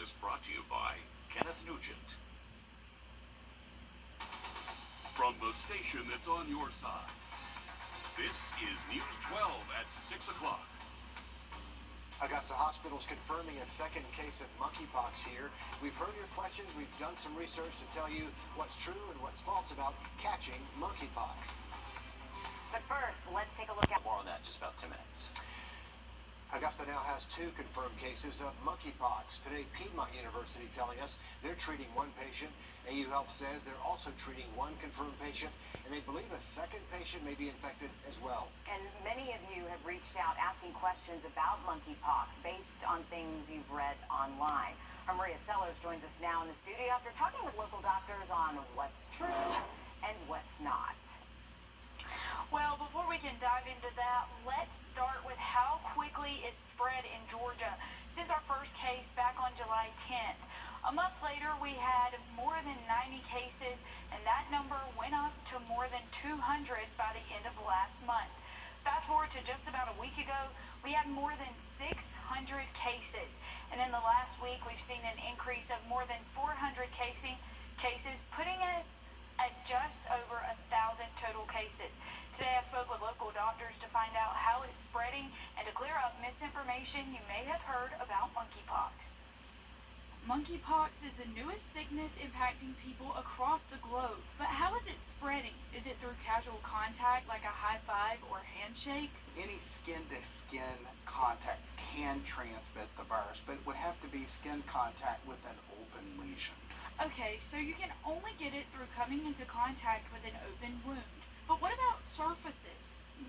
is brought to you by Kenneth Nugent. From the station that's on your side, this is News 12 at 6 o'clock. Augusta Hospital's confirming a second case of monkeypox here. We've heard your questions. We've done some research to tell you what's true and what's false about catching monkeypox. But first, let's take a look at more on that in just about 10 minutes. Augusta now has 2 confirmed cases of monkeypox. Today, Piedmont University telling us they're treating 1 patient. AU Health says they're also treating 1 confirmed patient, and they believe a second patient may be infected as well. And many of you have reached out asking questions about monkeypox based on things you've read online. Our Maria Sellers joins us now in the studio after talking with local doctors on what's true and what's not. Well, before we can dive into that, let's start with how quickly it spread in Georgia since our first case back on July 10th. A month later, we had more than 90 cases, and that number went up to more than 200 by the end of last month. Fast forward to just about a week ago, we had more than 600 cases, and in the last week, we've seen an increase of more than 400 cases, putting us at just over 1,000 total cases. Today I spoke with local doctors to find out how it's spreading and to clear up misinformation you may have heard about monkeypox. Monkeypox is the newest sickness impacting people across the globe. But how is it spreading? Is it through casual contact like a high five or handshake? Any skin-to-skin contact can transmit the virus, but it would have to be skin contact with an open lesion. Okay, so you can only get it through coming into contact with an open wound. But what about surfaces?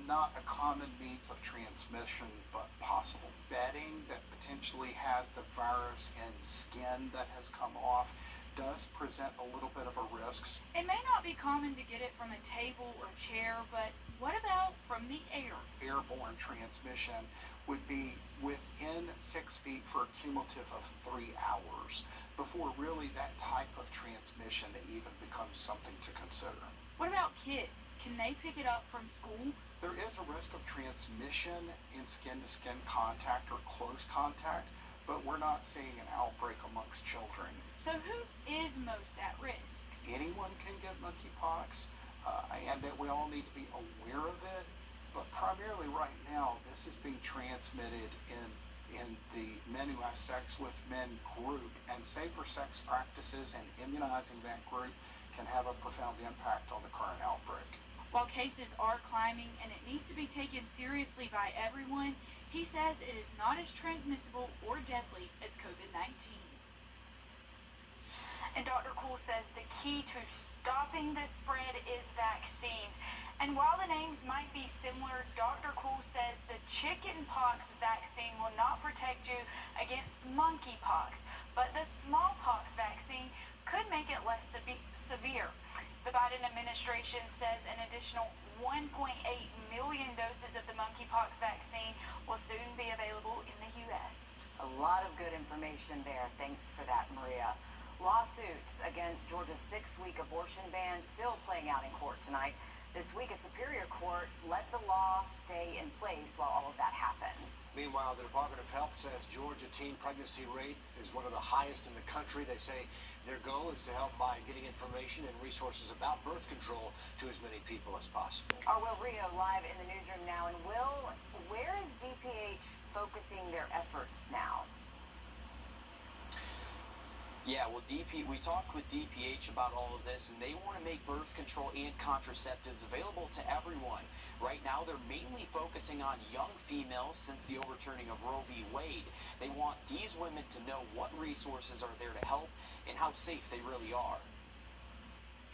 Not a common means of transmission, but possible. Bedding that potentially has the virus in skin that has come off does present a little bit of a risk. It may not be common to get it from a table or chair, but what about from the air? Airborne transmission would be within 6 feet for a cumulative of 3 hours before really that type of transmission even becomes something to consider. What about kids? Can they pick it up from school? There is a risk of transmission in skin-to-skin contact or close contact, but we're not seeing an outbreak amongst children. So who is most at risk? Anyone can get monkeypox, and that we all need to be aware of it, but primarily right now, this is being transmitted in the men who have sex with men group, and safer sex practices and immunizing that group can have a profound impact on the current outbreak. While cases are climbing and it needs to be taken seriously by everyone, he says it is not as transmissible or deadly as COVID-19. And Dr. Cool says the key to stopping this spread is vaccines. And while the names might be similar, Dr. Cool says the chickenpox vaccine will not protect you against monkeypox, but the smallpox vaccine could make it less severe. The Biden administration says an additional 1.8 million doses of the monkeypox vaccine will soon be available in the U.S. A lot of good information there. Thanks for that, Maria. Lawsuits against Georgia's 6-week abortion ban still playing out in court tonight. This week, a Superior Court let the law stay in place while all of that happens. Meanwhile, the Department of Health says Georgia teen pregnancy rate is one of the highest in the country. They say their goal is to help by getting information and resources about birth control to as many people as possible. Our Will Rio live in the newsroom now. And Will, where is DPH focusing their efforts now? Yeah, well, we talked with DPH about all of this, and they want to make birth control and contraceptives available to everyone. Right now, they're mainly focusing on young females since the overturning of Roe v. Wade. They want these women to know what resources are there to help and how safe they really are.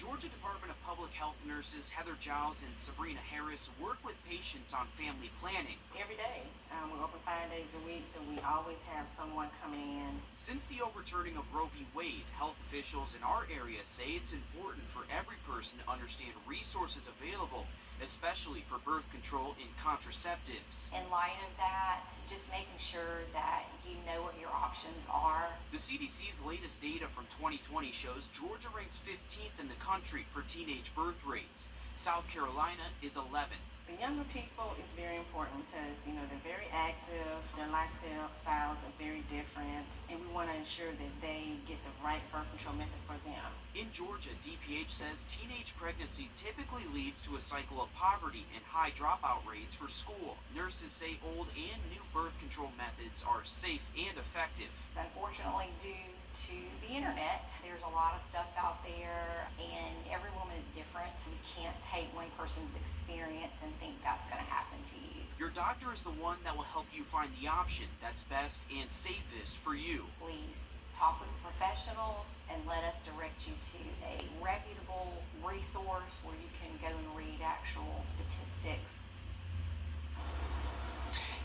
Georgia Department of Public Health nurses Heather Giles and Sabrina Harris work with patients on family planning. Every day. We're open 5 days a week, so we always have someone coming in. Since the overturning of Roe v. Wade, health officials in our area say it's important for every person to understand resources available, especially for birth control and contraceptives. In light of that, just making sure that you know what your options are. The CDC's latest data from 2020 shows Georgia ranks 15th in the country for teenage birth rates. South Carolina is 11th. The younger people is very important because, they're very active, their lifestyles are very different, and we want to ensure that they get the right birth control method for them. In Georgia, DPH says teenage pregnancy typically leads to a cycle of poverty and high dropout rates for school. Nurses say old and new birth control methods are safe and effective. Unfortunately, due to the internet, there's a lot of stuff out there, and every woman is different. You can't take one person's experience and think that's going to happen to you. Your doctor is the one that will help you find the option that's best and safest for you. Please talk with professionals and let us direct you to a reputable resource where you can go and read actual statistics.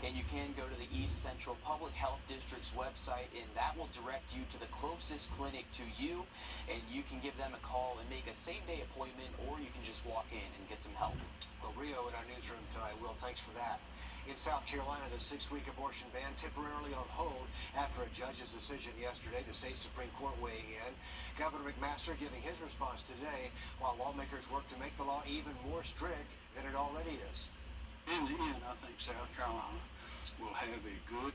And you can go to the East Central Public Health District's website, and that will direct you to the closest clinic to you, and you can give them a call and make a same-day appointment, or you can just walk in and get some help. Well, Rio in our newsroom tonight. Will, thanks for that. In South Carolina, the 6-week abortion ban temporarily on hold after a judge's decision yesterday, the state Supreme Court weighing in. Governor McMaster giving his response today while lawmakers work to make the law even more strict than it already is. In the end, I think South Carolina will have a good,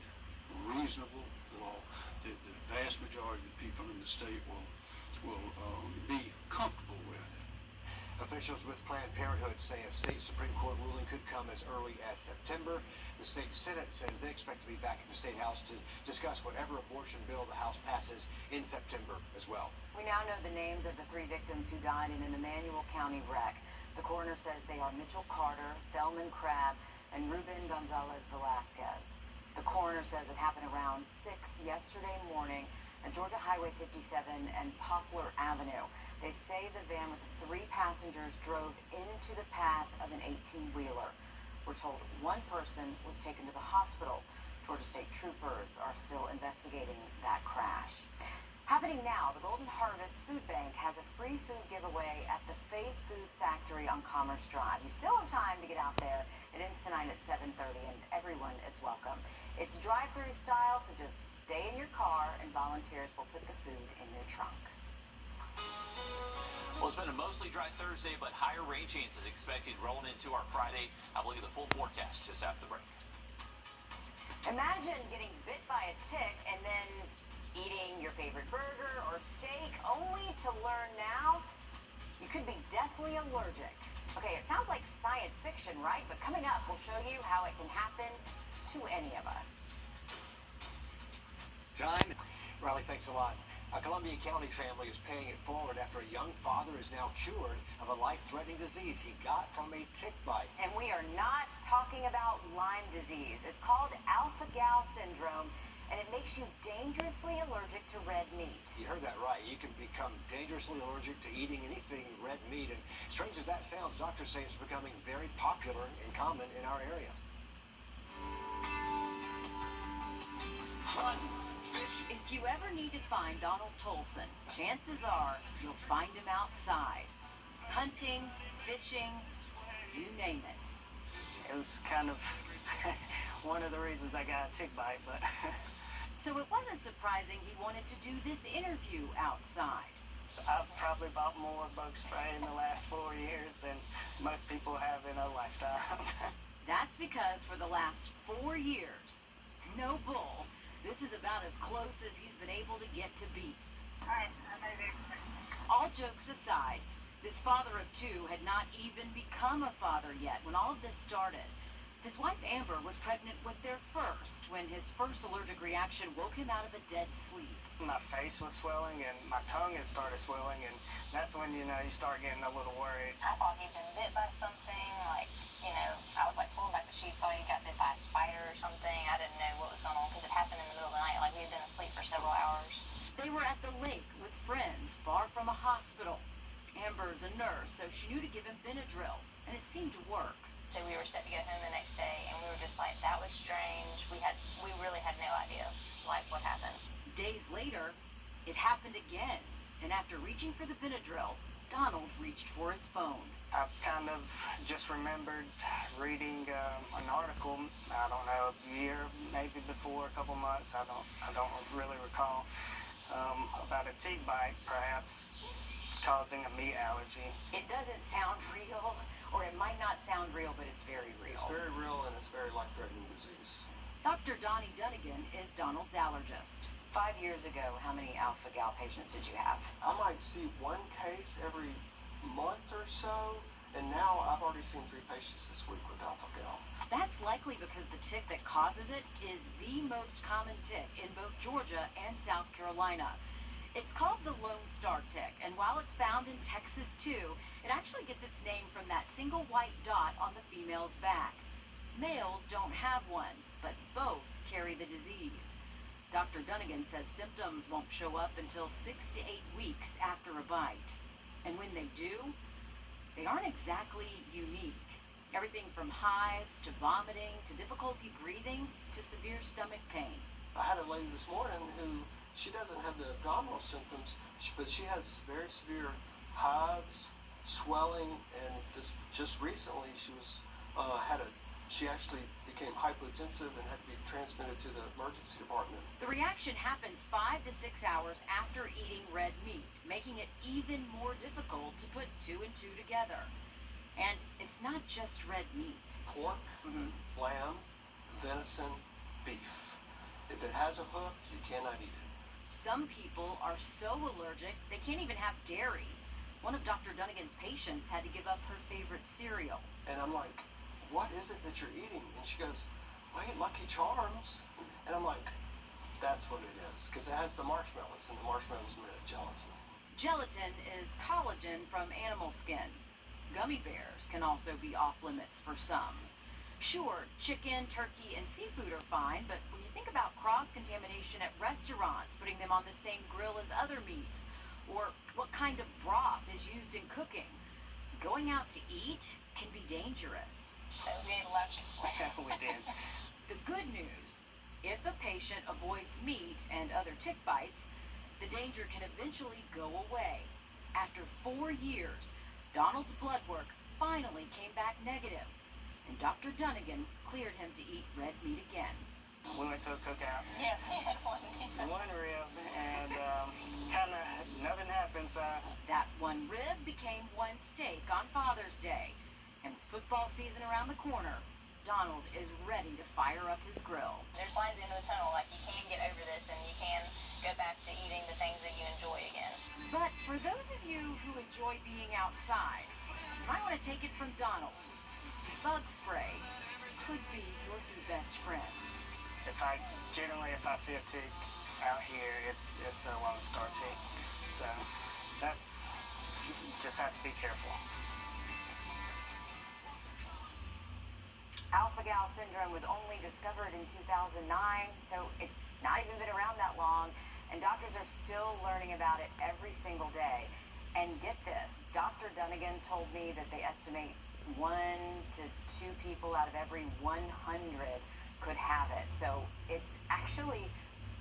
reasonable law that the vast majority of the people in the state will be comfortable with. Officials with Planned Parenthood say a state Supreme Court ruling could come as early as September. The state Senate says they expect to be back at the State House to discuss whatever abortion bill the House passes in September as well. We now know the names of the 3 victims who died in an Emmanuel County wreck. The coroner says they are Mitchell Carter, Thelman Crabb, and Ruben Gonzalez Velasquez. The coroner says it happened around 6 yesterday morning at Georgia Highway 57 and Poplar Avenue. They say the van with the 3 passengers drove into the path of an 18-wheeler. We're told one person was taken to the hospital. Georgia State troopers are still investigating that crash. Happening now, the Golden Harvest Food Bank has a free food giveaway at the Faith Food Factory on Commerce Drive. You still have time to get out there. It ends tonight at 7:30, and everyone is welcome. It's drive-through style, so just stay in your car, and volunteers will put the food in your trunk. Well, it's been a mostly dry Thursday, but higher rain chances expected rolling into our Friday. I will look at the full forecast just after the break. Imagine getting bit by a tick and then eating your favorite burger or steak, only to learn now you could be deathly allergic. Okay, it sounds like science fiction, right? But coming up, we'll show you how it can happen to any of us. Time. Riley, thanks a lot. A Columbia County family is paying it forward after a young father is now cured of a life-threatening disease he got from a tick bite. And we are not talking about Lyme disease. It's called alpha-gal syndrome, and it makes you dangerously allergic to red meat. You heard that right. You can become dangerously allergic to eating anything red meat. And strange as that sounds, doctors say it's becoming very popular and common in our area. Hunt, fish. If you ever need to find Donald Tolson, chances are you'll find him outside. Hunting, fishing, you name it. It was kind of one of the reasons I got a tick bite, but... So it wasn't surprising he wanted to do this interview outside. I've probably bought more bug spray in the last 4 years than most people have in a lifetime. That's because for the last 4 years, no bull, this is about as close as he's been able to get to beef. All jokes aside, this father of 2 had not even become a father yet when all of this started. His wife Amber was pregnant with their first when his first allergic reaction woke him out of a dead sleep. My face was swelling and my tongue had started swelling, and that's when, you start getting a little worried. I thought he'd been bit by something, I was pulling back the sheets, thought he got bit by a spider or something. I didn't know what was going on because it happened in the middle of the night, we had been asleep for several hours. They were at the lake with friends far from a hospital. Amber's a nurse, so she knew to give him Benadryl, and it seemed to work. So we were set to go home the next day, and we were just like, that was strange. We really had no idea, what happened. Days later, it happened again, and after reaching for the Benadryl, Donald reached for his phone. I kind of just remembered reading an article, I don't know, a year, maybe before, a couple months, I don't really recall, about a tick bite, perhaps causing a meat allergy. It doesn't sound real, or it might not sound real, but it's very real. It's very real, and it's very life-threatening disease. Dr. Donnie Dunnigan is Donald's allergist. 5 years ago, how many alpha-gal patients did you have? I might see one case every month or so, and now I've already seen 3 patients this week with alpha-gal. That's likely because the tick that causes it is the most common tick in both Georgia and South Carolina. It's called the Lone Star tick, and while it's found in Texas too, it actually gets its name from that single white dot on the female's back. Males don't have one, but both carry the disease. Dr. Dunnigan says symptoms won't show up until 6 to 8 weeks after a bite. And when they do, they aren't exactly unique. Everything from hives to vomiting to difficulty breathing to severe stomach pain. I had a lady this morning who, she doesn't have the abdominal symptoms, but she has very severe hives, swelling, and just recently she was she actually became hypotensive and had to be transmitted to the emergency department. The reaction happens 5 to 6 hours after eating red meat, making it even more difficult to put 2 and 2 together. And it's not just red meat. Pork, lamb, venison, beef. If it has a hoof, you cannot eat it. Some people are so allergic they can't even have dairy. One of Dr. Dunnigan's patients had to give up her favorite cereal. And I'm like, what is it that you're eating? And she goes, I eat Lucky Charms. And I'm like, that's what it is, because it has the marshmallows, and the marshmallows made of gelatin. Gelatin is collagen from animal skin. Gummy bears can also be off limits for some. Sure, chicken, turkey, and seafood are fine, but when you think about cross-contamination at restaurants, putting them on the same grill as other meats, or what kind of broth is used in cooking, going out to eat can be dangerous. We ate lunch. We did. The good news, if a patient avoids meat and other tick bites, the danger can eventually go away. After 4 years, Donald's blood work finally came back negative, and Dr. Dunnigan cleared him to eat red meat again. We went to a cookout. Yeah, we had one. One rib, and kind of nothing happened. That one rib became one steak on Father's Day. And football season around the corner, Donald is ready to fire up his grill. There's light into the tunnel, like you can get over this and you can go back to eating the things that you enjoy again. But for those of you who enjoy being outside, you might want to take it from Donald. Bug spray could be your new best friend. If I see a tick out here, it's a Lone Star tick. So you just have to be careful. Alpha-gal syndrome was only discovered in 2009, so it's not even been around that long, and doctors are still learning about it every single day. And get this, Dr. Dunnigan told me that they estimate 1 to 2 people out of every 100 could have it. So it's actually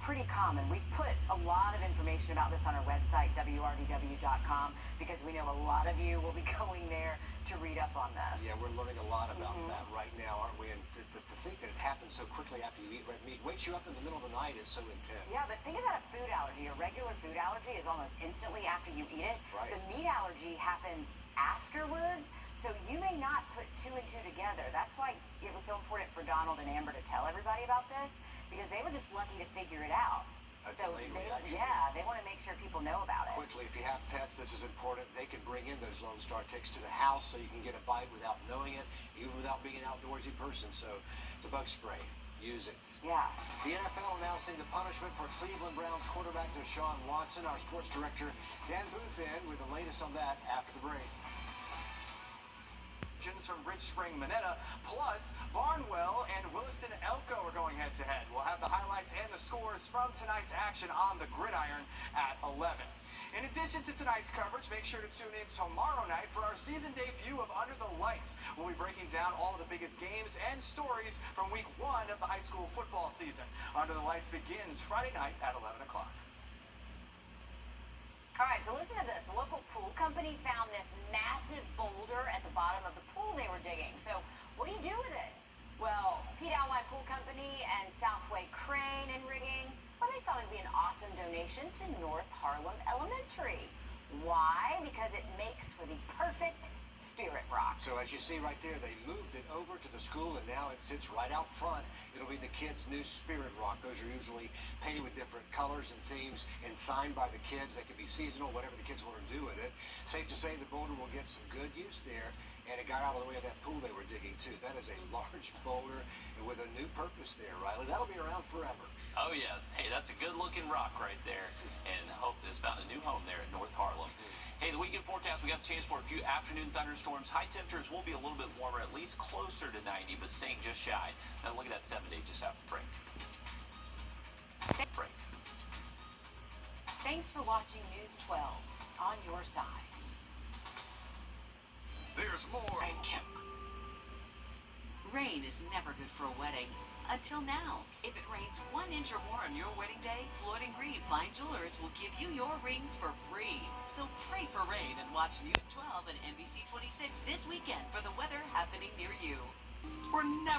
pretty common. We put a lot of information about this on our website, Wrdw.com, because we know a lot of you will be going there to read up on this. Yeah, we're learning a lot about that right now, aren't we? And to think that it happens so quickly after you eat red meat, wakes you up in the middle of the night is so intense. Yeah, but think about a food allergy. A regular food allergy is almost instantly after you eat it. Right. The meat allergy happens afterwards, so you may not put 2 and 2 together. That's why it was so important for Donald and Amber to tell everybody about this, because they were just lucky to figure it out. A So delayed they, reaction. they want to make sure people know about it. Quickly, if you have pets, this is important. They can bring in those Lone Star ticks to the house so you can get a bite without knowing it, even without being an outdoorsy person. So the bug spray, use it. Yeah. The NFL announcing the punishment for Cleveland Browns quarterback Deshaun Watson. Our sports director Dan Booth in with the latest on that after the break. From Rich Spring Minetta, plus Barnwell and Williston Elko are going head-to-head. We'll have the highlights and the scores from tonight's action on the gridiron at 11. In addition to tonight's coverage, make sure to tune in tomorrow night for our season debut of Under the Lights. We'll be breaking down all of the biggest games and stories from week 1 of the high school football season. Under the Lights begins Friday night at 11 o'clock. All right, so listen to this. The local pool company found this massive boulder at the bottom of the pool they were digging. So what do you do with it? Well, Pete Alwine Pool Company and Southway Crane and Rigging, well, they thought it'd be an awesome donation to North Harlem Elementary. Why? Because it makes for the perfect spirit rock. So as you see right there, they moved it over to the school, and now it sits right out front. It'll be the kids' new spirit rock. Those are usually painted with different colors and themes and signed by the kids. They can be seasonal, whatever the kids want to do with it. Safe to say the boulder will get some good use there, and it got out of the way of that pool they were digging too. That is a large boulder and with a new purpose there, Riley. That'll be around forever. Oh yeah, hey, that's a good-looking rock right there, and hope it's found a new home there at North Harlem. Hey, the weekend forecast, we got the chance for a few afternoon thunderstorms. High temperatures will be a little bit warmer, at least closer to 90, but staying just shy. Now look at that 7-day just after break. Thanks for watching News 12 on your side. There's more. Rain is never good for a wedding. Until now. If it rains 1 inch or more on your wedding day, Floyd & Green Fine Jewelers will give you your rings for free. So pray for rain and watch News 12 and NBC 26 this weekend for the weather happening near you. We're never